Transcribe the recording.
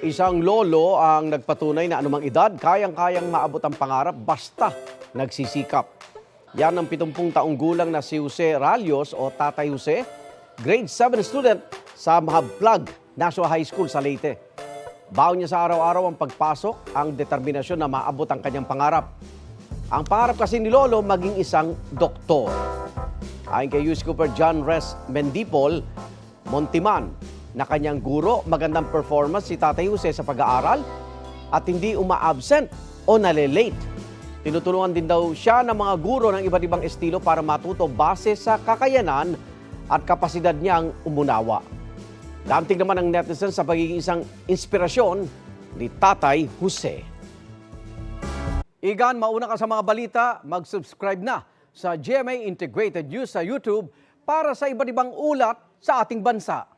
Isang lolo ang nagpatunay na anumang edad, kayang-kayang maabot ang pangarap basta nagsisikap. Yan ang 70 taong gulang na si Jose Ralios o Tatay Jose, grade 7 student sa Mahablag National High School sa Leyte. Baon niya sa araw-araw ang pagpasok, ang determinasyon na maabot ang kanyang pangarap. Ang pangarap kasi ni Lolo maging isang doktor. Ayon kay US Cooper John Res Mendipol Montiman, na kanyang guro, magandang performance si Tatay Jose sa pag-aaral at hindi uma-absent o nalilate. Tinutulungan din daw siya ng mga guro ng iba't ibang estilo para matuto base sa kakayanan at kapasidad niyang umunawa. Damping naman ang netizens sa pagiging isang inspirasyon ni Tatay Jose. Igan, mauna ka sa mga balita, mag-subscribe na sa GMA Integrated News sa YouTube para sa iba't ibang ulat sa ating bansa.